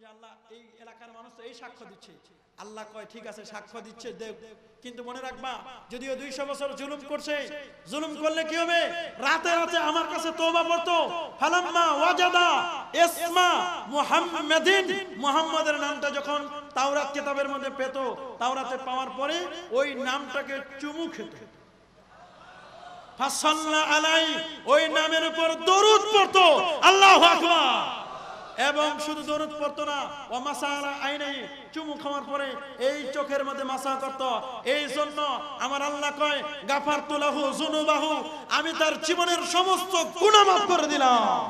যে আল্লাহ এই এলাকার মানুষ তো এই সাক্ষ্য দিচ্ছে, আল্লাহ কয় ঠিক আছে সাক্ষ্য দিচ্ছে দেব, কিন্তু মনে রাখবা যদিও 200 বছর জুলুম করছে, জুলুম করলে কি হবে, রাতে রাতে আমার কাছে তওবা পড়তো, ফালাম্মা ওয়াজাদা ইসমা মুহাম্মাদিন, মুহাম্মাদের নামটা যখন তাওরাত কিতাবের মধ্যে পেত, তাওরাতে পাওয়ার পরে ওই নামটাকে চুমু খেত, ফাসাল্লা আলাই, ওই নামের উপর দরুদ পড়তো, আল্লাহু আকবার। এবং শুধু দরুদ পড়তো না, ওয়া মাসালা আইনাই, চুমু খাওয়ার পরে এই চোখের মধ্যে মাসা করত। এই জন্য আমার আল্লাহ কয় গাফারতু লাহু যুনুবাহু, আমি তার জীবনের সমস্ত গুনাহ মাফ করে দিলাম।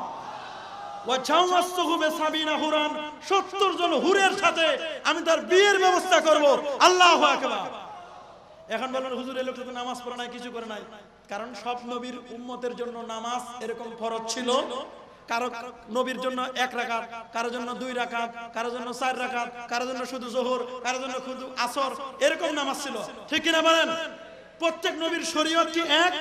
ওয়া জাওয়াজতুহু বিসাবিনা হুরান, 70 জন হুরের সাথে আমি তার বিয়ের ব্যবস্থা করব, আল্লাহু আকবার। এখন বলেন হুজুর এই লোকটা তো নামাজ পড়ে নাই, কিছু করে নাই, কারণ সব নবীর উম্মতের জন্য নামাজ এরকম ফরজ ছিল। কারো নবীর জন্য 1 রাকাত, কারোর জন্য 2 রাকাত, কারোর জন্য 4 রাকাত, কারোর জন্য শুধু যোহর, কারোর জন্য শুধু আসর, এরকম নামাজ ছিল, ঠিক কি না বলেন? প্রত্যেক নবীর শরীয়ত কি এক?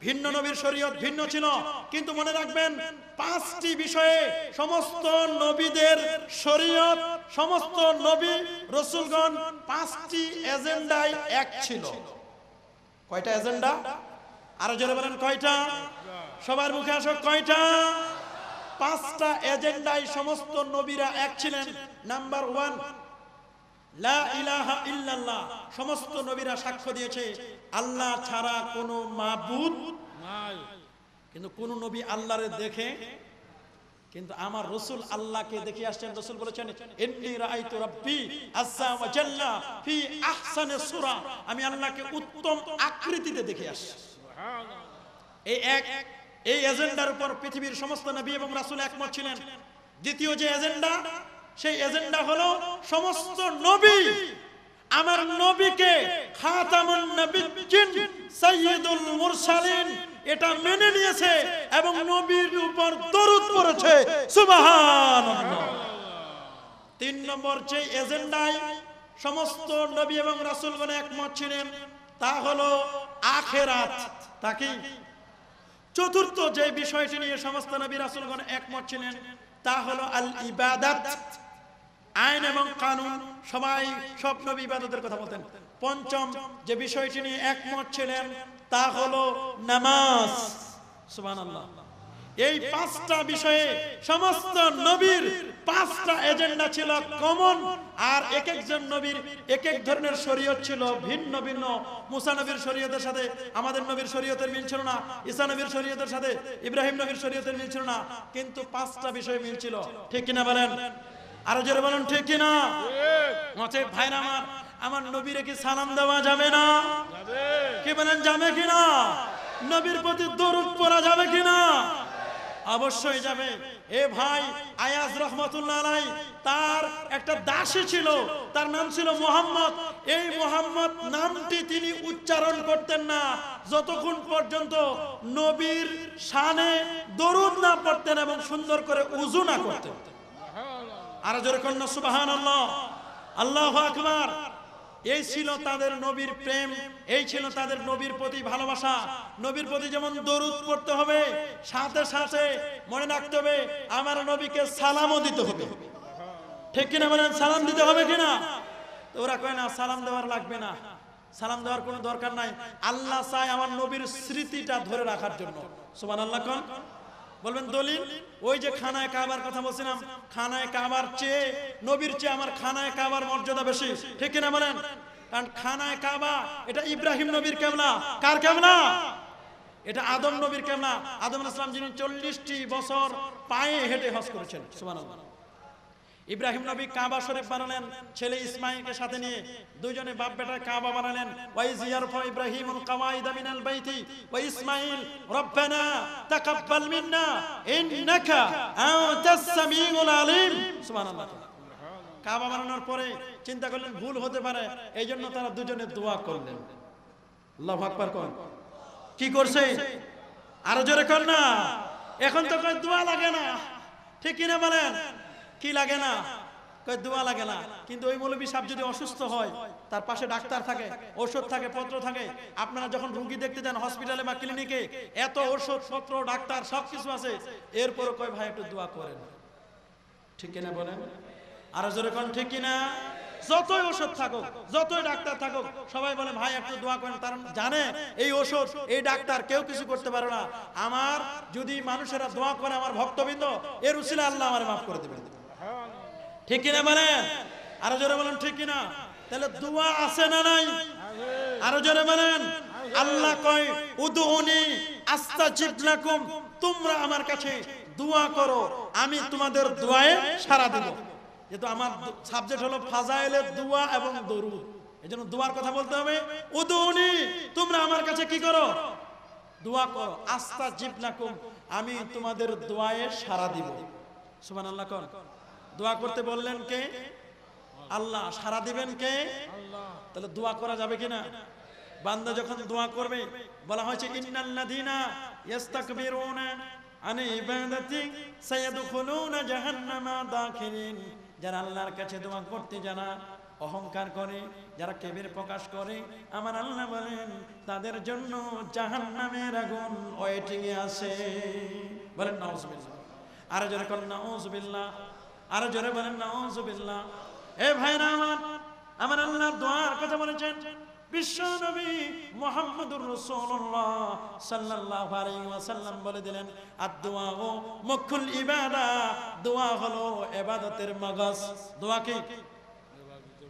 ভিন্ন নবীর শরীয়ত ভিন্ন ছিল। কিন্তু মনে রাখবেন 5টি বিষয়ে সমস্ত নবীদের শরীয়ত, সমস্ত নবী রাসূলগণ 5টি এজেন্ডায় এক ছিল। কয়টা এজেন্ডা? আরো জোরে বলেন কয়টা? সবার মুখে আসো, কয়টা? 5টা এজেন্ডায় সমস্ত নবীরা এক ছিলেন। নাম্বার 1, লা ইলাহা ইল্লাল্লাহ, সমস্ত নবীরা সাক্ষ্য দিয়েছে আল্লাহ ছাড়া কোনো মাবুদ নাই। কিন্তু কোন নবী আল্লাহরে দেখে, কিন্তু আমার রাসূল আল্লাহকে দেখে আসছেন। রাসূল বলেছেন ইন্নী রাআইতু রাব্বি আযজা ওয়া জাল্লা ফি আহসানি সূরা, আমি আল্লাহকে উত্তম আকৃতিতে দেখে আসছি। সুবহানাল্লাহ। এই এজেন্ডার উপর পৃথিবীর সমস্ত নবী এবং রাসূল একমত ছিলেন। দ্বিতীয় যে এজেন্ডা, সেই এজেন্ডা হলো সমস্ত নবী আমার নবীকে খাতামুন নবিয়্যিন সাইয়্যিদুল মুরসালিন এটা মেনে নিয়েছে এবং নবীর উপর দরুদ পড়েছে, সুবহানাল্লাহ। 3 নম্বর যে এজেন্ডায় সমস্ত নবী এবং রাসূলগণ একমত ছিলেন তা হলো আখিরাত। তা কি? চতুর্থ যে বিষয়টি নিয়ে সমস্ত নবী রাসূলগণ একমত ছিলেন তা হলো আল ইবাদাত, আইন এবং কানুন। সব নবী ইবাদতের কথা বলতেন। পঞ্চম যে বিষয়টি নিয়ে একমত ছিলেন তা হলো নামাজ, সুবহানাল্লাহ। এই 5টা বিষয়ে সমস্ত নবীর 5টা এজেন্ডা ছিল কমন, আর এক একজন নবীর এক এক ধরনের শরীয়ত ছিল ভিন্ন ভিন্ন। মুসা নবীর শরীয়তের সাথে আমাদের নবীর শরীয়তের মিল ছিল না, ঈসা নবীর শরীয়তের সাথে ইব্রাহিম নবীর শরীয়তের মিল ছিল না, কিন্তু 5টা বিষয়ে মিল ছিল, ঠিক কিনা বলেন? আরো জোরে বলেন ঠিক কিনা? ঠিক। ভাইরা আমার নবীরে কি সালাম দেওয়া যাবে না? যাবে। কি বলেন, যাবে কিনা? নবীর প্রতি দরুদ পড়া যাবে কিনা? অবশ্যই যাবে। এ ভাই আয়াজ রহমাতুল্লাহ আলাইহি, তার একটা দাসী ছিল, তার নাম ছিল মুহাম্মদ। এই মুহাম্মদ নামটি তিনি উচ্চারণ করতেন না যতক্ষণ পর্যন্ত নবীর শানে দরুদ না পড়তেন এবং সুন্দর করে ওযু না করতেন। আর জোরে কন্যা সুবহানাল্লাহ, আল্লাহু আকবার। এই ছিল তাদের নবীর প্রেম, এই ছিল তাদের নবীর প্রতি ভালোবাসা। নবীর প্রতি যেমন দরুদ পড়তে হবে, সাথে সাথে মনে রাখতে হবে আমার নবীকে সালামও দিতে হবে, ঠিক কিনা বলেন? সালাম দিতে হবে কিনা? তো ওরা কয় না সালাম দেওয়ার লাগবে না, সালাম দেওয়ার কোনো দরকার নাই, আল্লাহ চায় আমার নবীর স্মৃতিটা ধরে রাখার জন্য। সুবহানাল্লাহ। কোন বলবেন দলিল? ওই যে খানায় কাবার কথা বলছিলাম, খানায় কাবার চেয়ে নবীর চেয়ে আমার খানায় কাবার মর্যাদা বেশি, ঠিক কিনা বলেন? কারণ খানায় কাবা এটা ইব্রাহিম নবীর কিবলা। কার কিবলা? এটা আদম নবীর কিবলা। আদম আলাইহিস সালাম যিনি 40টি বছর পায়ে হেঁটে হজ করেছেন, সুবহানাল্লাহ। ইব্রাহিম নবী কাবা শরীফ বানালেন ছেলে ইসমাঈলকে সাথে নিয়ে, দুইজনে বাপ বেটা কাবা বানালেন। ওয়াইজ ইয়ারফা ইব্রাহিমুল কাওয়াইদা মিনাল বাইতি ওয়া ইসমাঈল রব্বানা তাকাব্বাল মিন্না ইন্নাকা আনতাস সামিউল আলিম, সুবহানাল্লাহ। কাবা বানানোর পরে চিন্তা করলেন ভুল হতে পারে, এইজন্য তারা দুজনে দোয়া করলেন। আল্লাহু আকবার। কোন কি করছে? আরো জোরে কর না। এখন তো কই দোয়া লাগে না, ঠিক কিনা বলেন? কি লাগে না? কই দোয়া লাগে না। কিন্তু ওই মৌলবী সাহেব যদি অসুস্থ হয়, তার পাশে ডাক্তার থাকে, ওষুধ থাকে, পত্র থাকে। আপনারা যখন রোগী দেখতে যান হসপিটালে বা ক্লিনিকে, এত ওষুধ পত্র ডাক্তার সবকিছু আছে, এরপরও কয় ভাই একটু দোয়া করেন, ঠিক কিনা বলেন? আর জোরে কোন ঠিক কিনা? যতই ওষুধ থাকুক, যতই ডাক্তার থাকুক, সবাই বলে ভাই একটু দোয়া করেন, কারণ জানে এই ওষুধ এই ডাক্তার কেউ কিছু করতে পারে না। আমার যদি মানুষেরা দোয়া করে, আমার ভক্তবৃন্দ, এর উসিলা আল্লাহ আমারে মাফ করে দেবেন। ঠিক কিনা বলেন? আরো জোরে বলেন ঠিক কিনা? তাহলে দোয়া আছে না নাই? আরো জোরে বলেন। আল্লাহ কয় উদউনি আস্তাজিব লাকুম, তোমরা আমার কাছে দোয়া করো, আমি তোমাদের দোয়ায় সাড়া দেব। যেহেতু আমার সাবজেক্ট হলো ফাজাইলের দোয়া এবং দরুদ, এজন্য দোয়ার কথা বলতে হবে। উদউনি, তোমরা আমার কাছে কি করো? দোয়া করো। আস্তাজিব লাকুম, আমি তোমাদের দোয়ায় সাড়া দিব। সুবহানাল্লাহ। কোন দোয়া করতে বললেন কে? আল্লাহ। সাড়া দিবেন কে? আল্লাহ। তাহলে দোয়া করা যাবে কিনা? বান্দা যখন দোয়া করবে, বলা হয়েছে ইন্নাল্লাযীনা ইস্তাকবিরুনা আন ইবাদাতি সায়াদখুলুনা জাহান্নামা দাখিলিন। যারা আল্লাহর কাছে দোয়া করতে জানা অহংকার করে, যারা কিবর প্রকাশ করে, আমার আল্লাহ বলেন তাদের জন্য জাহান্নামের আগুন ওয়েটিং এ আছে। বলেন নাউজুবিল্লাহ। আর জোরে বলেন নাউজুবিল্লাহ। আর জোরে বলেন নাউজুবিল্লাহ। এ ভাইরা আমার আল্লাহ দোয়ার কথা বলেছেন। বিশ্ব নবী মুহাম্মদুর রাসূলুল্লাহ সাল্লাল্লাহু আলাইহি ওয়াসাল্লাম বলে দিলেন, আদ-দুআউ মুখুল ইবাদা, দোয়া হলো ইবাদতের মগজ। দোয়া কি?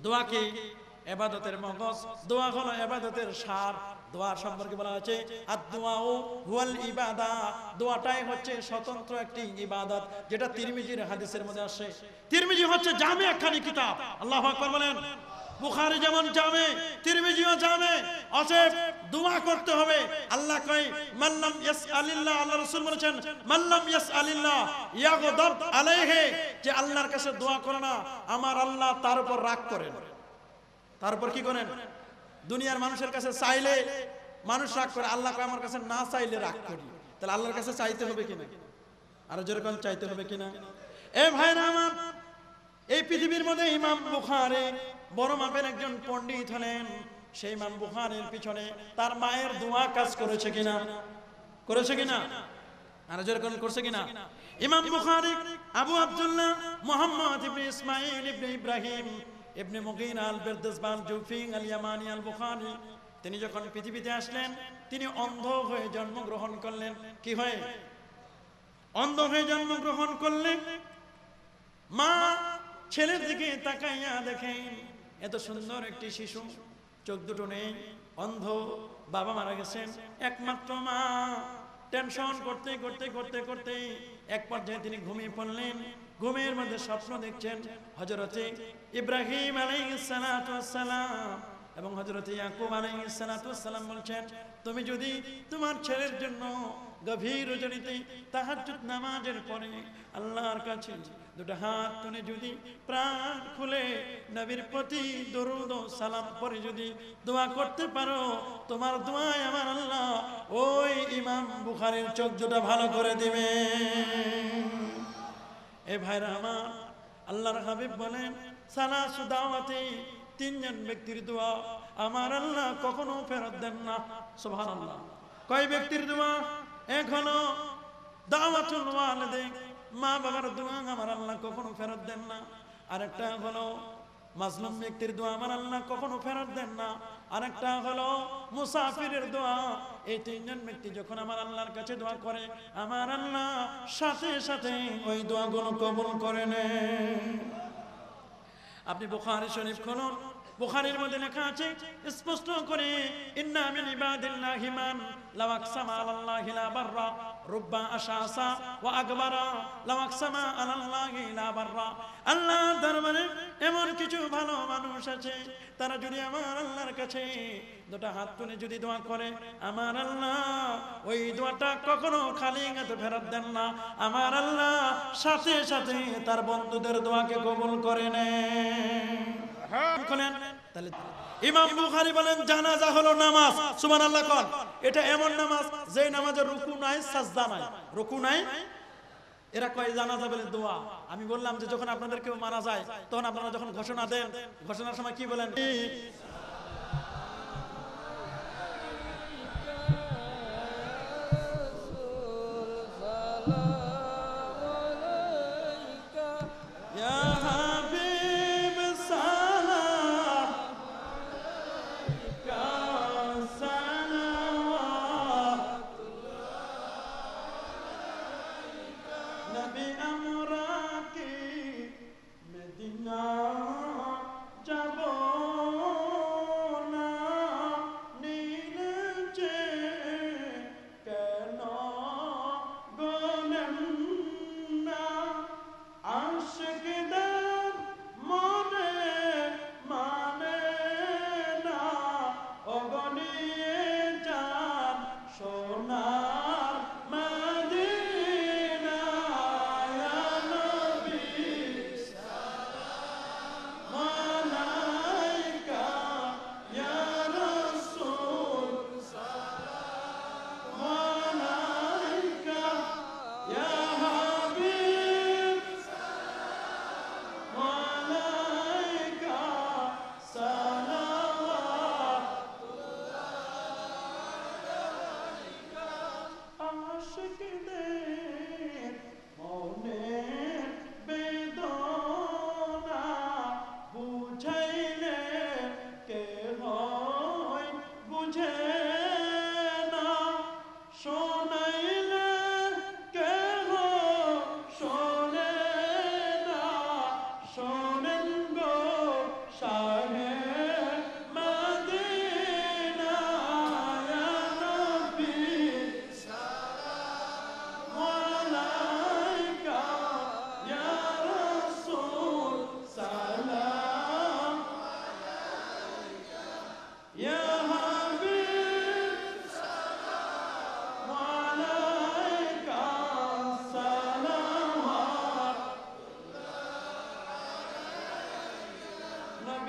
দোয়া কি? ইবাদতের মগজ। দোয়া হলো ইবাদতের সার। দোয়া সম্পর্কে বলা হয়েছে আদ-দুআউ হুয়াল ইবাদা, দোয়াটাই হচ্ছে স্বতন্ত্র একটি ইবাদত, যেটা তিরমিজির হাদিসের মধ্যে আসে। তিরমিজি হচ্ছে জামে একখানি কিতাব। আল্লাহু আকবার বলেন। বুখারী যেমন জামে, তিরমিজিও জামে। অতএব দোয়া করতে হবে। আল্লাহ কয় মাল্লাম ইয়াসআলিল্লাহ, আল্লাহ রাসূল বলেছেন মাল্লাম ইয়াসআলিল্লাহ ইয়াগদাব আলাইহি, যে আল্লাহর কাছে দোয়া করে না, আমার আল্লাহ তার উপর রাগ করেন। তার উপর কি করেন? দুনিয়ার মানুষের কাছে চাইলে মানুষ রাগ করে, আল্লাহ কয় আমার কাছে না চাইলে রাগ করি। তাহলে আল্লাহর কাছে চাইতে হবে কিনা? আর জোরে কোন চাইতে হবে কিনা? এ ভাইরা আমার, এই পৃথিবীর মধ্যে ইমাম বুখারী বড় মাপের একজন পণ্ডিত হলেন। সেই ইমাম বুখারীর পিছনে তার মায়ের দোয়া কাজ করেছে কিনা? করেছে কিনা? আর জোরে কোন করছে কিনা? ইমাম বুখারী আবু আব্দুল্লাহ মুহাম্মদ ইবনে ইসমাঈল ইবনে ইব্রাহিম ইবনে মুগীরা আল-বিরদসবান জুফি আল-ইয়ামানি আল-বুখারী, তিনি যখন পৃথিবীতে আসলেন, তিনি অন্ধ হয়ে জন্মগ্রহণ করলেন। কি হয়ে? অন্ধ হয়ে জন্মগ্রহণ করলেন। মা ছেলের দিকে তাকাইয়া দেখেন এত সুন্দর একটি শিশু, চোখ দুটো নেই, অন্ধ, বাবা মারা গেছেন, একমাত্র মা। টেনশন করতে করতে করতে করতে এক পর্যায়ে তিনি ঘুমিয়ে পড়লেন। ঘুমের মধ্যে স্বপ্ন দেখছেন হযরতে ইব্রাহিম আলাইহিস সালাতু ওয়াস সালাম এবং হযরতে ইয়াকুব আলাইহিস সালাতু ওয়াস সালাম বলছেন, তুমি যদি তোমার ছেলের জন্য গভীর রজনীতে তাহাজ্জুদ নামাজের পরে আল্লাহর কাছে দুটো হাত তুলে যদি প্রাণ খুলে নবীর প্রতি দরুদ ও সালাম পরে যদি দোয়া করতে পারো, তোমার দোয়ায় আমার আল্লাহ ওই ইমাম বুখারীর চোখ দুটো ভালো করে দিবে। এ ভাইরা আমার, আল্লাহর হাবিব বলেন সালাসু দাওয়াতি, তিনজন ব্যক্তির দোয়া আমার আল্লাহ কখনো ফেরত দেন না। সুবহানাল্লাহ। কয় ব্যক্তির দোয়া? এক হলো দাওয়াতুল ওয়ালিদাইন, মা বাবার দোয়া আমার আল্লাহ কখনো ফেরত দেন না। আরেকটা হলো মাজলুম ব্যক্তির দোয়া আমার আল্লাহ কখনো ফেরত দেন না। আরেকটা হলো মুসাফিরের দোয়া। এই তিনজন ব্যক্তি যখন আমার আল্লাহর কাছে দোয়া করে, আমার আল্লাহ সাথে সাথে ওই দোয়াগুলো কবুল করে নেন। আপনি বুখারী শরীফ খুলুন, বুখারীর মধ্যে লেখা আছে স্পষ্ট করে, ইন্না মিন ইবাদিল্লাহি মান লাউ আকসামা আলাল্লাহি লা বাররা রুব্বা আশাসা ওয়া আকবারা লাউ আকসামা আলাল্লাহি লা বাররা। আল্লাহ দরবারে এমন কিছু ভালো মানুষ আছে, তারা যদি আমার আল্লাহর কাছে দুটো হাত তুলে যদি দোয়া করে, আমার আল্লাহ ওই দোয়াটা কখনো খালি হাতে ফেরত দেন না। আমার আল্লাহ সাথে সাথে তার বন্ধুদের দোয়াকে কবুল করে নেন। তাহলে ইমাম বুখারী বলেন জানাজা হলো নামাজ। সুবহানাল্লাহ। কোন এটা এমন নামাজ যে নামাজের রুকু নাই, সাজদা নাই, রুকু নাই। এরা কয় জানাজা বলে দোয়া। আমি বললাম যে যখন আপনাদের কেউ মারা যায়, তখন আপনারা যখন ঘোষণা দেন, ঘোষণার সময় কি বলেন?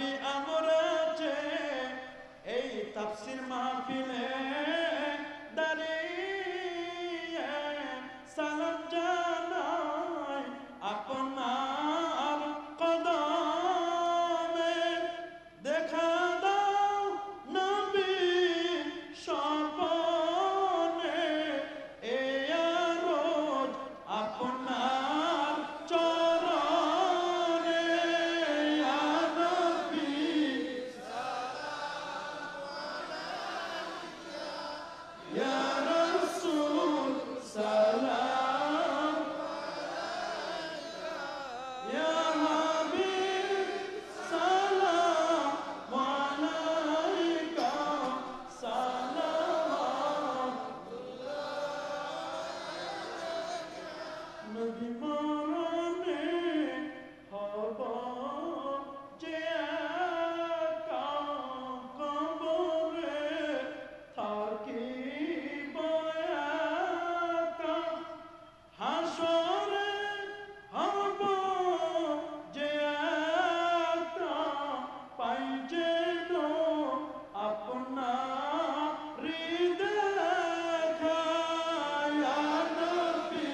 নবী আমরা যে এই তাফসীর মাহফিলে দাঁড়িয়ে সালাম জানাই আপনার কদমে দেখা দাও নবী স্বপনে এই রোজ আপনার চরণে ইয়া নবী ইয়া রাসূল সালাম ইয়া হাবিব সালাম আলাইকা সালাম নবী মরণে হব যে একা কবরে থাকিব একা হাসরে হব যে একা পাই যেন আপনার দেখা ইয়া নবী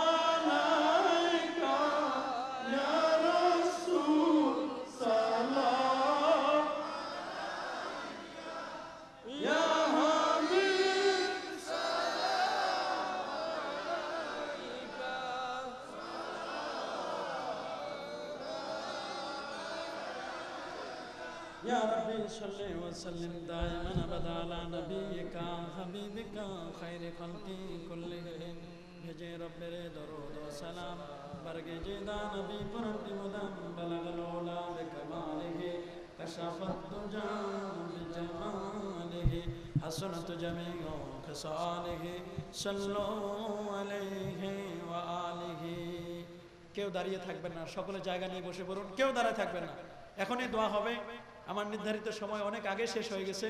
আলাইকা ইয়া রাসূল সালাম ইয়া হাবিব يا ربي صل وسلم دائما ابدا على نبيك حبيبك خير خلق كلهم भेजे रब्बेरे दरूद व सलाम बरगे जेदा नबी परंत मुदम बलगल औला बिकमालिहि कशफत दुजा बिजमालिहि हसनत जमीउ खसालिहि सल्लु अलैहि व आलिहि কেউ দাঁড়িয়ে থাকবেন না সকলে জায়গা নিয়ে বসে পড়ুন কেউ দাঁড়ায় থাকবেন না এখনই দোয়া হবে আমার নির্ধারিত সময় অনেক আগে শেষ হয়ে গেছে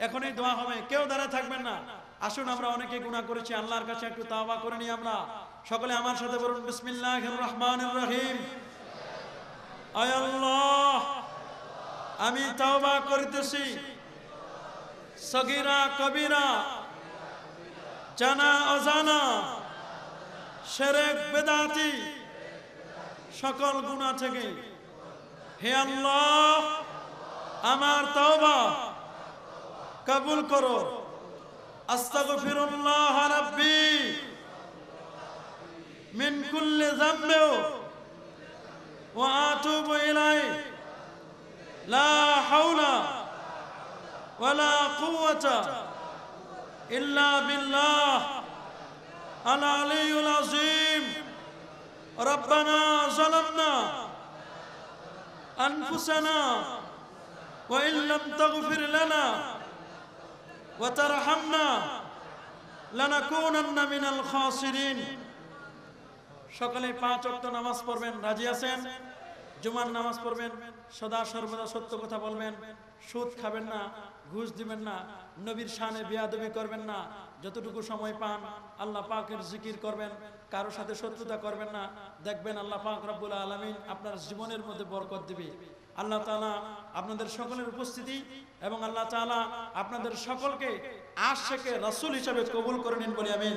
এখনই দোয়া হবে কেউ দাঁড়ায় থাকবেন না আসুন আমরা অনেকে গুনাহ করেছি আল্লাহর কাছে একটু তাওবা করে নিই আমরা সকলে আমার সাথে বলুন বিসমিল্লাহির রহমানির রহিম আয় আল্লাহ আমি তাওবা করিতেছি সগীরা কবিরা জানা অজানা শিরক বিদআতি সকল গুনাহ থেকে হে আল্লাহ আমার তাওবা কবুল করো আস্তাগফিরুল্লাহ রাব্বি মিন কুল্লি যামবি ওয়া আতুবু ইলাইহি লা হাওলা ওয়ালা কুওয়াতা ইল্লা বিল্লাহ আল আলিয়্যুল আযীম রব্বানা যালামনা আনফুসানা ওয়া ইল্লাম তাগফির লানা وترحمنا لنكونن من الخاسرين সকলে পাঁচ ওয়াক্ত নামাজ পড়বেন রাজি আছেন জুমার নামাজ পড়বেন সদা সর্বদা সত্য কথা বলবেন সুদ খাবেন না ঘুষ দিবেন না নবীর শানে বেয়াদবি করবেন না যতটুকু সময় পান আল্লাহ পাকের জিকির করবেন কারো সাথে শত্রুতা করবেন না দেখবেন আল্লাহ পাক রব্বুল আলামিন আপনার জীবনের মধ্যে বরকত দিবে আল্লাহ তাআলা আপনাদের সকলের উপস্থিতি এবং আল্লাহ তাআলা আপনাদের সকলকে আশিকে রাসূল হিসেবে কবুল করে নিন বলি আমিন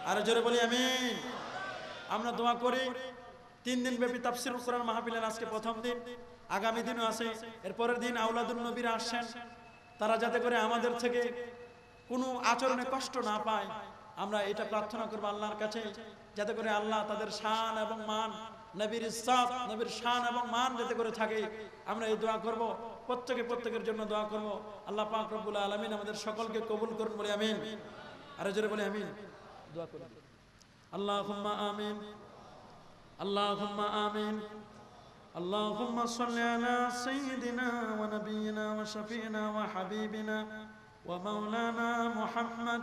আর জোরে বলি আমিন আমরা দোয়া করি 3 দিন ব্যাপী তাফসীরুল কোরআন মাহফিলের আজকে প্রথম দিন আগামী দিনও আছে এর পরের দিন আওলাদুন নবীরা আসেন তারা যাতে করে আমাদের থেকে কোনো আচরণে কষ্ট না পায় আমরা এটা প্রার্থনা করব আল্লাহর কাছে যাতে করে আল্লাহ তাদের শান এবং মান নবীর ইজ্জত নবীর শান এবং মান যাতে করে থাকে আমরা এই দোয়া করব প্রত্যেকের জন্য দোয়া করব আল্লাহ পাক রব্বুল আলামিন আমাদের সকলকে কবুল করুন বলি আমিন আর জোরে বলি আমিন দোয়া করুন আল্লাহুম্মা আমিন আল্লাহুম্মা আমিন اللهم صل على سيدنا ونبينا وشفينا وحبيبنا ومولانا محمد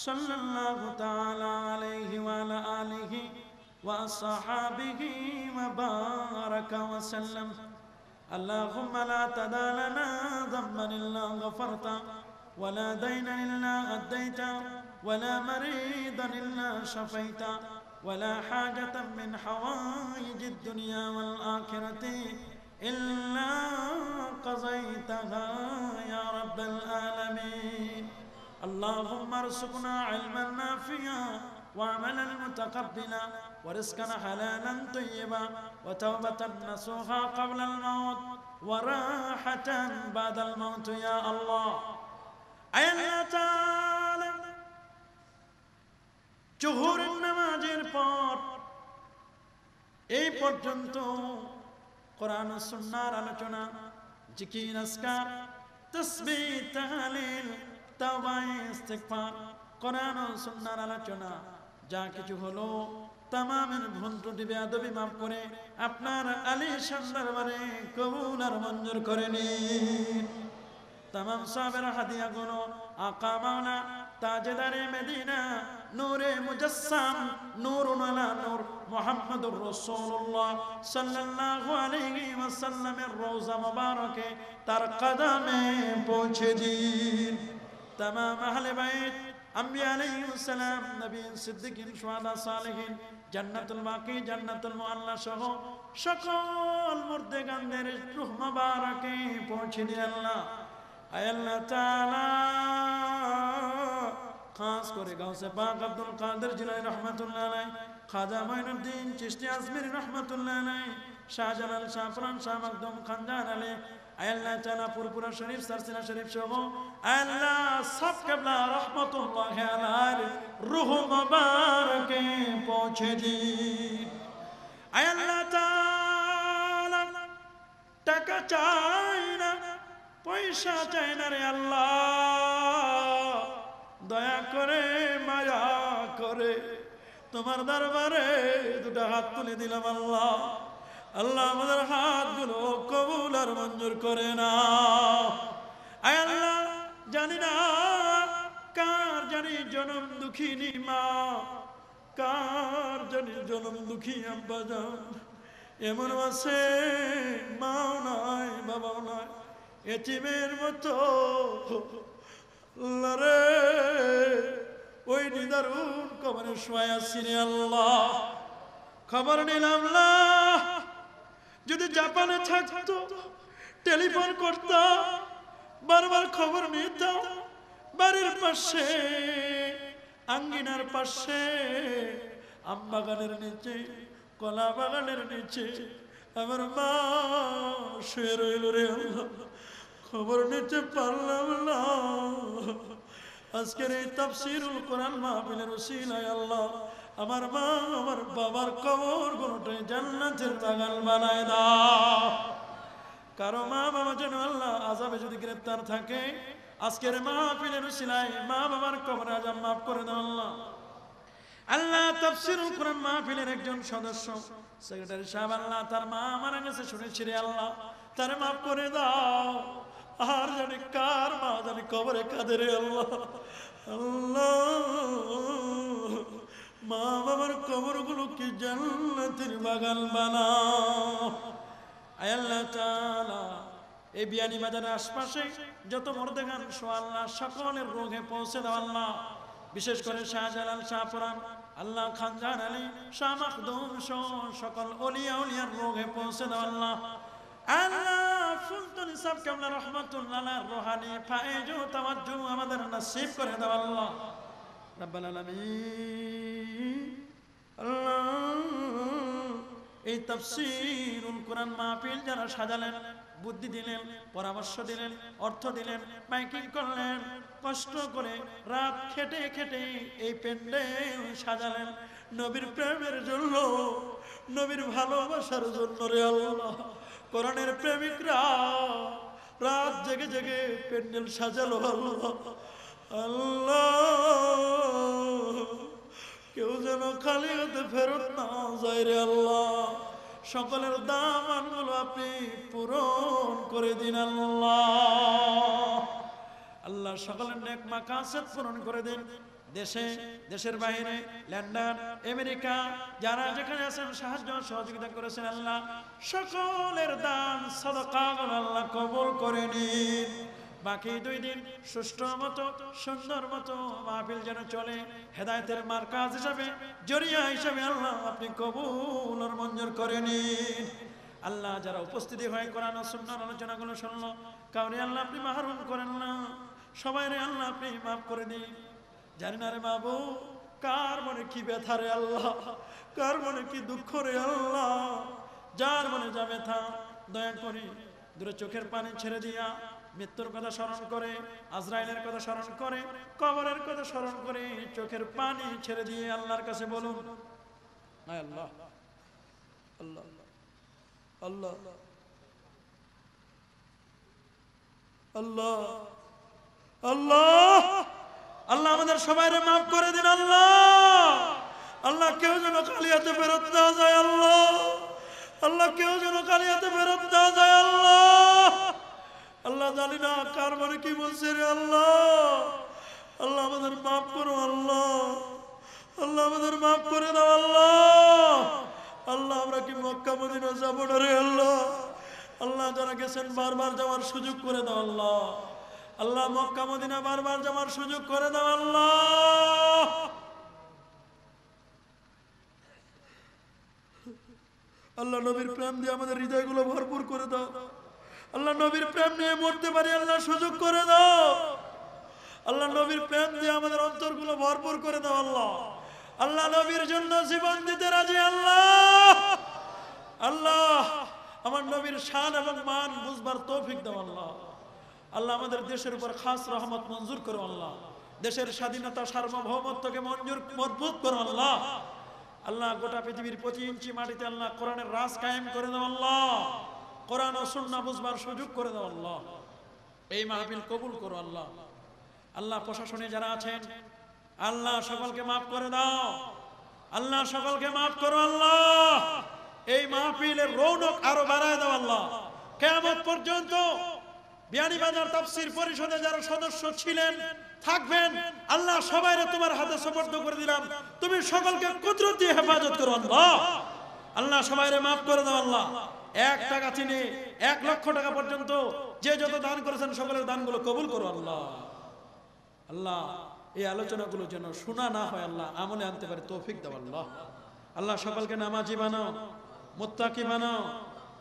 صلى الله تعالى عليه وعلى آله وأصحابه وبارك وسلم. اللهم لا تدع لنا ذنبا إلا غفرته ولا دينا إلا أديته ولا مريضا إلا شفيته ولا حاجة من حوائج الدنيا والآخرة إلا قضيتها يا رب العالمين اللهم ارزقنا علما نافعا وعملا متقبلا ورزقا حلالا طيبا وتوبة نصوحا قبل الموت وراحة بعد الموت يا الله أي الله تعالى জোহরের নামাজের পর এই পর্যন্ত কোরআন ও সুন্নাহর আলোচনা জিকির আজকার তাসবিহ তাহলিল তাওবা ইস্তিগফার কোরআন ও সুন্নাহর আলোচনা যা কিছু হলো তামামের ভুল ত্রুটি বেয়াদবি মাফ করে আপনার আলিশান দরবারে কবুল আর মঞ্জুর করে নিন तमाम साबिर हदिया गुनो आका मौला ताजदारे मदीना नूरे मुजस्सम नूरुन अला नूर मुहम्मदुर रसूलुल्लाह सल्लल्लाहु अलैहि वसल्लम रोज़ा मुबारक तार कदमे पहुंचे दीन तमाम अहले बैत अंबिया अलैहिस्सलाम नबी सिद्दीकीन शुहदा सालिहीन जन्नतुल बाकी जन्नतुल मुअल्ला सह सकल मुर्देगानদের रूह मुबारके पहुंचे दिए अल्लाह अल्लाह ताला खास करे गौसे पाक अब्दुल कादिर जिलानी रहमतुल्लाह अलैह खाजा मोइनुद्दीन चिश्ती आजमेरी रहमतुल्लाह अलैह शाहजालाल शाहपुरान शाह मखदूम खानजान अलैह अल्लाह ताला पुरपुरा शरीफ सरसिना शरीफ सह अल्लाह सब क़िबला रहमतुल्लाह अलैह रूह मुबारके पहुंचे दी अल्लाह ताला टाका चाइना পয়সা চাই না রে আল্লাহ দয়া করে মায়া করে তোমার দরবারে দুটো হাত তুলে দিলাম আল্লাহ আল্লাহ আমাদের হাতগুলো কবুল আর মঞ্জুর করে না আয় আল্লাহ জানি না কার জানি জনম দুঃখিনী মা কার জানি জনম দুঃখী আব্বা জান এমন আছে মাও নাই বাবাও নাই এতিমের মতো লরে ওই নিদারুন কবরে শুয়ে আছি রে আল্লাহ খবর নিলাম না যদি জাপানে থাকতো টেলিফোন করতাম বারবার খবর নিতাম বাড়ির পাশে আঙ্গিনার পাশে আম বাগানের নিচে কলা বাগানের নিচে আমার মা শুয়ে রইল রে আল্লাহ খবর নিতে পারলাম না আজকের এই তাফসীরুল কোরআন মাহফিলের উসিলায় আল্লাহ আমার মা আমার বাবার কবর গুলোটাই জান্নাতের বাগান বানায় দাও কারো মা বাবা যেন আল্লাহ আযাবে যদি গ্রেফতার থাকে আজকের মাহফিলের উসিলায় মা বাবার কবর আযাব মাফ করে দাও আল্লাহ আল্লাহ তাফসীরুল কোরআন মাহফিলের একজন সদস্য সেক্রেটারি সাহেব আল্লাহ তার মা মারা গেছে শুনেছি রে আল্লাহ তারে মাফ করে দাও আর জানি কার মা জানি কবরে কাঁদে রে আল্লাহ আল্লাহ মা বাবার কবরগুলো কি জান্নাতের বাগান বানাও আয় আল্লাহ তাআলা এই বিয়ানী বাজারের আশপাশে যত মুর্দেগান সো আল্লাহ সকলের রোগে পৌঁছে দাও আল্লাহ বিশেষ করে শাহজালাল শাহপুরান আল্লাহ খানজান আলী শাহ মখদুম সকল ওলিয়া উলিয়ার রোগে পৌঁছে দাও আল্লাহ আল্লাহ ফুলতনি সাহেব কেবলা রহমাতুল্লাহ রুহানি ফায়েজ ও তাওয়াজ্জু আমাদের নসিব করে দাও আল্লাহ রাব্বুল আলামিন আল্লাহ এই তাফসীরুল কোরআন মাহফিল যারা সাজালেন বুদ্ধি দিলেন পরামর্শ দিলেন অর্থ দিলেন মাইকিং করলেন কষ্ট করে রাত খেটে খেটে এই প্যান্ডেল সাজালেন নবীর প্রেমের জন্য নবীর ভালোবাসার জন্য রে আল্লাহ কোরআনের প্রেমিকরা রাত জেগে জেগে প্যান্ডেল সাজালো আল্লাহ আল্লাহ কেউ যেন খালি হাতে ফেরত না যায় রে আল্লাহ সকলের দামানগুলো আপনি পূরণ করে দিন আল্লাহ আল্লাহ সকলের নেক মাকাসেদ পূরণ করে দিন দেশে দেশের বাইরে লন্ডন আমেরিকা যারা যেখানে আছেন সাহায্য সহযোগিতা করেছেন আল্লাহ সকলের দান সাদাকা আল্লাহ কবুল করে নিন বাকি 2 দিন সুষ্ঠু মতো সুন্দর মতো মাহফিল যেন চলে, হেদায়েতের মার্কাজ হিসাবে জরিয়া হিসাবে আল্লাহ আপনি কবুল আর মঞ্জুর করে নিন। আল্লাহ যারা উপস্থিতি হয়ে কোরআন ও সুন্নাহর আলোচনাগুলো শুনলো, কাউরে আল্লাহ আপনি মাহরুম করেন না, সবাইরে আল্লাহ আপনি মাফ করে দিন। জানি না রে বাবু কার মনে কি ব্যথা রে আল্লাহ, কার মনে কি দুঃখ রে আল্লাহ, যার মনে যা ব্যথা দয়া করে দূরে চোখের পানি ছেড়ে দিয়া মৃত্যুর কথা স্মরণ করে, আজরাইলের কথা স্মরণ করে, কবরের কথা স্মরণ করে চোখের পানি ছেড়ে দিয়ে আল্লাহর কাছে বলুন, আয় আল্লাহ আল্লাহ আল্লাহ আল্লাহ আল্লাহ আল্লাহ আমাদের সবাইরে মাফ করে দিন আল্লাহ। আল্লাহ কেউ যেন কালিয়াতে ফেরত না যায় আল্লাহ, আল্লাহ কেউ যেন কালিয়াতে ফেরত না যায় আল্লাহ। আল্লাহ জানি না কার মনে কি বলছে রে আল্লাহ, আল্লাহ আমাদের মাফ করো আল্লাহ, আল্লাহ আমাদের মাফ করে দাও আল্লাহ। আল্লাহ আমরা কি মক্কা মদিনা যাবো না রে আল্লাহ, আল্লাহ যারা গেছেন বারবার যাওয়ার সুযোগ করে দাও আল্লাহ, আল্লাহ মক্কা মদিনা বারবার যাওয়ার সুযোগ করে দাও আল্লাহ। আল্লাহ নবীর প্রেম দিয়ে আমাদের হৃদয়গুলো ভরপুর করে দাও, আল্লাহ নবীর প্রেম নিয়ে মরতে পারি আল্লাহ সুযোগ করে দাও, আল্লাহ নবীর প্রেম দিয়ে আমাদের অন্তরগুলো ভরপুর করে দাও আল্লাহ। আল্লাহ নবীর জন্য জীবন দিতে রাজি আল্লাহ, আল্লাহ আমার নবীর শান এবং মান বুঝবার তৌফিক দাও আল্লাহ। আল্লাহ আমাদের দেশের উপর খাস রহমত মঞ্জুর করো আল্লাহ, দেশের স্বাধীনতা সার্বভৌমত্বকে মজবুত করো আল্লাহ। আল্লাহ গোটা পৃথিবীর প্রতি ইঞ্চি মাটিতে আল্লাহ কোরআনের রাজ কায়েম করে দাও আল্লাহ, কোরআন ও সুন্নাহ বুঝবার সুযোগ করে দাও আল্লাহ। এই মাহফিল কবুল করো আল্লাহ। আল্লাহ প্রশাসনে যারা আছেন আল্লাহ সকলকে মাফ করে দাও, আল্লাহ সকলকে মাফ করো আল্লাহ। এই মাহফিলের রৌনক আরো বাড়ায় দাও আল্লাহ। কিয়ামত পর্যন্ত বিয়ানীবাজার তাফসীর পরিষদে যারা সদস্য ছিলেন থাকবেন আল্লাহ সবাইরে তোমার হাতে সুপর্দ করে দিলাম, তুমি সকলকে কুদরত দিয়ে হেফাজত করো আল্লাহ। আল্লাহ সবাইরে মাফ করে দাও আল্লাহ। 1 টাকা চিনি 1 লক্ষ টাকা পর্যন্ত যে যত দান করেছেন সকলের দানগুলো কবুল করো আল্লাহ। আল্লাহ এই আলোচনাগুলো যেন শোনা না হয় আল্লাহ আমলে আনতে পারে তৌফিক দাও আল্লাহ। আল্লাহ সকলকে নামাজি বানাও, মুত্তাকি বানাও,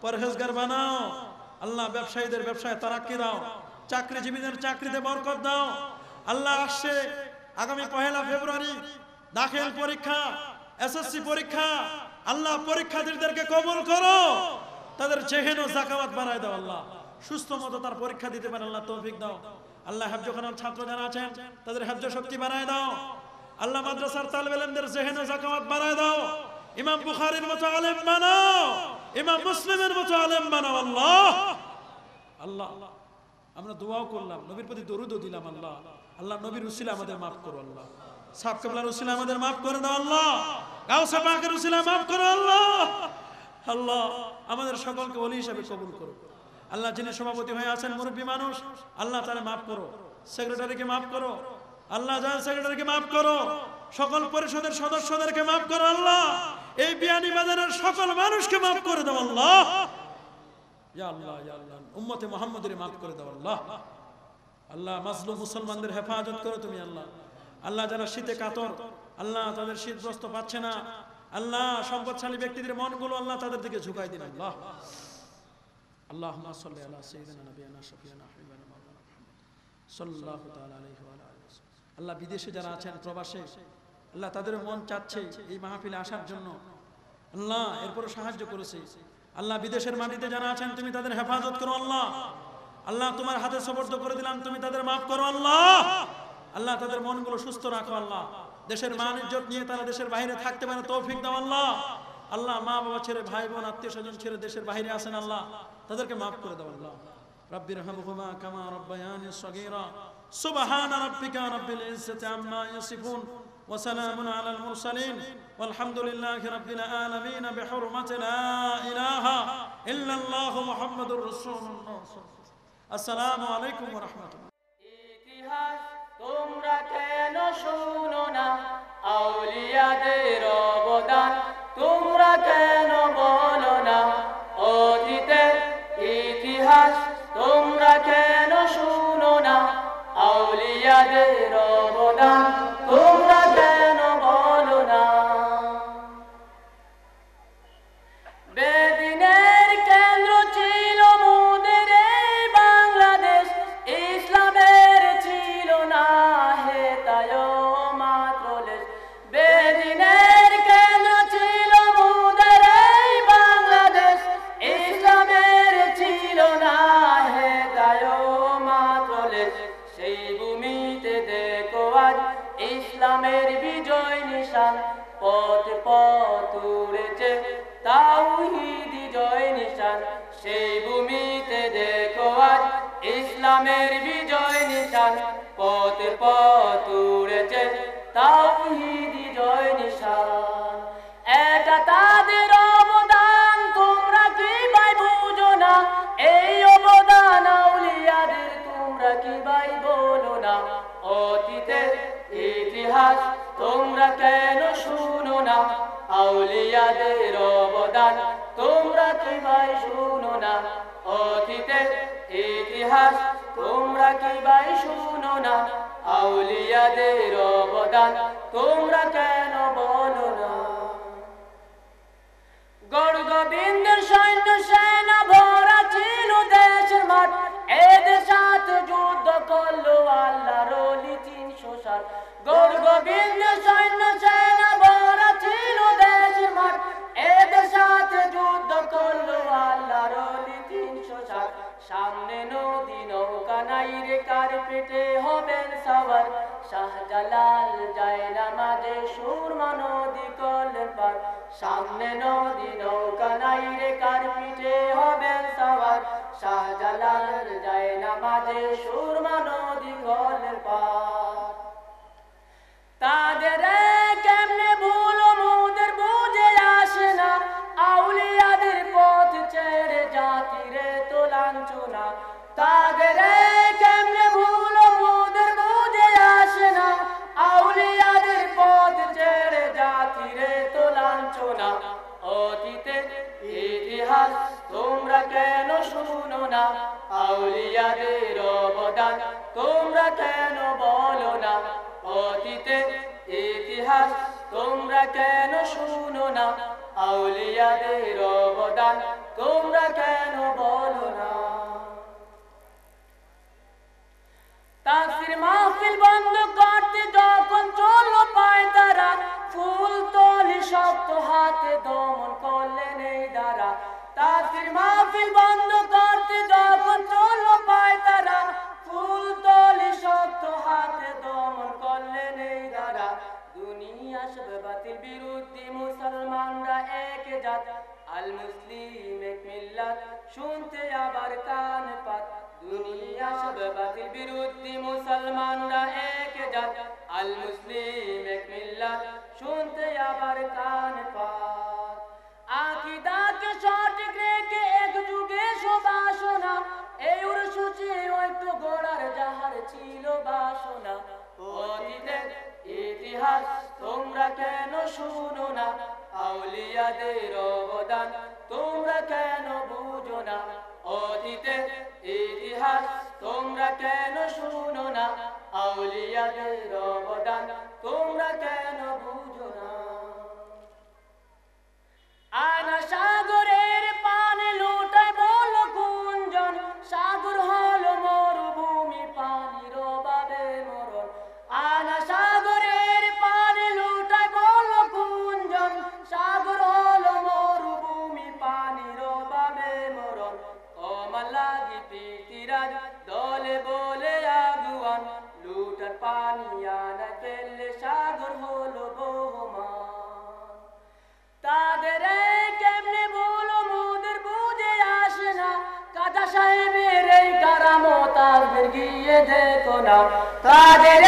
পরহেজগার বানাও আল্লাহ। ব্যবসায়ীদের ব্যবসায় তারাক্কি দাও, চাকরিজীবীদের চাকরিতে বরকত দাও আল্লাহ। আসছে আগামী 1 ফেব্রুয়ারি দাখিল পরীক্ষা, এসএসসি পরীক্ষা আল্লাহ, পরীক্ষার্থীদেরকে কবুল করো, তাদের চেহেন ও যাকাত বাড়ায় দাও আল্লাহ, সুস্থ মতো তার পরীক্ষা দিতে পারে আল্লাহ তৌফিক দাও আল্লাহ। হেফজখানার ছাত্র যারা আছেন তাদের হেফজ শক্তি বাড়ায় দাও আল্লাহ। মাদ্রাসার তালিবে ইলমদের চেহেন ও যাকাত বাড়ায় দাও। ইমাম বুখারীর মতো আলেম বানাও, ইমাম মুসলিমের মতো আলেম বানাও আল্লাহ। আল্লাহ আমরা দোয়াও করলাম, নবীর প্রতি দরুদও দিলাম আল্লাহ। আল্লাহ নবীর উসিলা আমাদের মাফ করো আল্লাহ, সাহেব কিবলার উসিলা আমাদের মাফ করে দাও আল্লাহ, গাউসে পাকের উসিলা মাফ করো আল্লাহ। আল্লাহ আমাদের সকলকে ওলি হিসেবে কবুল করো আল্লাহ। যিনি সভাপতি হয়ে আছেন মুরব্বী মানুষ আল্লাহ তারে মাফ করো, সেক্রেটারিকে মাফ করো আল্লাহ, জয়েন্ট সেক্রেটারিকে মাফ করো, সকল পরিষদের সদস্যদেরকে মাফ করো আল্লাহ। এই বিয়ানীবাজারের সকল মানুষকে মাফ করে দাও আল্লাহ। ইয়া আল্লাহ ইয়া আল্লাহ উম্মতে মুহাম্মদের মাফ করে দাও আল্লাহ। আল্লাহ মাজলুম মুসলমানদের হেফাজত করো তুমি আল্লাহ। আল্লাহ যারা শীতে কাতর আল্লাহ, তাদের শীতগ্রস্ত পাচ্ছে না আল্লাহ, সম্পদশালী ব্যক্তিদের মনগুলো আল্লাহ তাদের দিকে ঝুঁকাই দিন আল্লাহ। আল্লাহুম্মা সাল্লি আলা সাইয়্যিদিনা নাবিয়িনা শাফিয়ানা হাবিবানা মাওলানা মুহাম্মদ সাল্লাল্লাহু তাআলা আলাইহি ওয়া আলিহি। আল্লাহ বিদেশে যারা আছেন প্রবাসে আল্লাহ তাদের মন চাচ্ছে এই মাহফিলে আসার জন্য আল্লাহ, এরপরও সাহায্য করেছে আল্লাহ। বিদেশের মাটিতে যারা আছেন তুমি তাদের হেফাজত করো আল্লাহ। আল্লাহ তোমার হাতে সুপর্দ করে দিলাম, তুমি তাদের মাফ করো আল্লাহ। আল্লাহ তাদের মনগুলো সুস্থ রাখো আল্লাহ। দেশের মান ইজ্জত নিয়ে তারা দেশের বাইরে থাকতে পারে তৌফিক দাও আল্লাহ। আল্লাহ মা বাবা ছেড়ে ভাই বোন আত্মীয় স্বজন ছেড়ে দেশের বাইরে আছেন আল্লাহ, তাদেরকে মাফ করে দাও আল্লাহ। রাব্বিরহামহুমা কামা রাব্বায়ানি সগীরা সুবহানা রাব্বিকা রাব্বিল ইজ্জাতি আম্মা ইয়াসিফুন ওয়া সালামুন আলাল মুরসালিন ওয়ালহামদুলিল্লাহি রাব্বিল আলামিন বিহুরমাতি লা ইলাহা ইল্লাল্লাহু মুহাম্মাদুর রাসূলুল্লাহ। আসসালামু আলাইকুম ওয়া রাহমাতুল্লাহ। ইতিহাস তোমরা কেন শোনো না, আউলিয়াদের অবদান তোমরা কেন বলো না, অতীতের ইতিহাস তোমরা কেন শোনো বেদিনের কেন্দ্র ছিল মোদের এই বাংলাদেশ, ইসলামের ছিল না হেতায় মাত্র লেশ। বেদিনের কেন্দ্র ছিল মোদের এই বাংলাদেশ, ইসলামের ছিল না হেতায় মাত্র লেশ। সেই ভূমিতে দেখো আজ ইসলামের বিজয় নিশান, পথ পথ উড়েছে তাওহীদি জয় নিশান। সেই ভূমিতে দেখো আজ ইসলামের বিজয় নিশান, পথ পথ উড়েছে তাওহীদি জয় নিশান। এটা তাদের অবদান, তোমরা কি ভাই বুঝো না? এই অবদান আউলিয়াদের তোমরা কি ভাই বলো না? অতীতের ইতিহাস তোমরা কেন শুনো না? আউলিয়াদের অবদান তোমরা কি ভাই শুনো না? অতীতের ইতিহাস তোমরা কি ভাই শুনো না? আউলিয়াদের অবদান তোমরা কেন বলো না? গড় গোবিন্দের সৈন্য সেনা ভরা ছিল দেশের মাঠ, এদের সাথে যুদ্ধ করলো আল্লাহর ওলি 360। গড় গোবিন্দের সৈন্য সেনা ভরা ছিল দেশের মাঠ, এদের সাথে যুদ্ধ করলো আল্লাহর ওলি 360। সামনে নদী নৌকা নাই রে, কার পেটে হবেন সওয়ার? শাহজালাল যায় নামাজে সুরমা নদী করলেন পার। সামনে নদী নৌকা নাই রে, কার পিঠে হবেন সওয়ার? শাহজালাল যায় নামাজে সুরমা নদী করলেন পার। তাদের কেমনে ভুলো মোদের বুঝে আসে না, আউলিয়াদের পথ ছেড়ে জাতিরে তো লাঞ্ছনা। তাদের কেমনে ভুলো মোদের বুঝে আসে না, আউলিয়াদের পথ ছেড়ে জাতিরে তো লাঞ্ছনা। অতীতের ইতিহাস তোমরা কেন শুনো না? আউলিয়াদের অবদান তোমরা কেন বলো না? অতীতের ইতিহাস তোমরা কেন শুনো না? আউলিয়াদের অবদান তোমরা কেন বলো না? তাফসীর মাহফিল বন্ধ করতে যখন চললো পায়তারা, ফুল তোলে শক্ত হাতে দমন করলেন এই দ্বারা। তাফসীর মাহফিল বন্ধ করতে যখন চললো পায়তারা, ফুল তোলে শক্ত হাতে দমন করলেন এই দ্বারা। দুনিয়া সব বাতিল বিরুদ্ধে মুসলমানরা এক জাত, আল মুসলিম এক মিল্লাত শুনতে আবার কান পাত। দুনিয়া সব বাতিল বিরুদ্ধে মুসলমানরা এক জাত, আল মুসলিম এক মিল্লাত শুনতে আবার কান পাত। আকীদাকে সঠিক রেখে এক যুগে শোভাসনা, এই উরসুচি ঐক্য গড়ার যাহার ছিল বাসনা। অতীতের ইতিহাস তোমরা কেন শুনো না? আউলিয়াদের অবদান তোমরা কেন বুঝো না? অতীতের ইতিহাস তোমরা কেন শুনো না? আউলিয়াদের অবদান তোমরা কেন বুঝো না? আনা সাগরের পানে লুটায় বলো গুঞ্জন, সাগর হলো মরুভূমি পানির অভাবে মরণ। আনা সাগরের পানে লুটায় বলো গুঞ্জন, সাগর হলো মরুভূমি পানির অভাবে মরণ। কমাল লাগি পৃথিরাজ দলে বলে আগুয়ান, লুটার পানি আনা ফেললে সাগর হলো বহমান। তাদের কেমনে বলো মোদের বুঝে আসে না, কাজা সাহেবের এই কারামত আজদের গিয়ে দেখো না। তাদের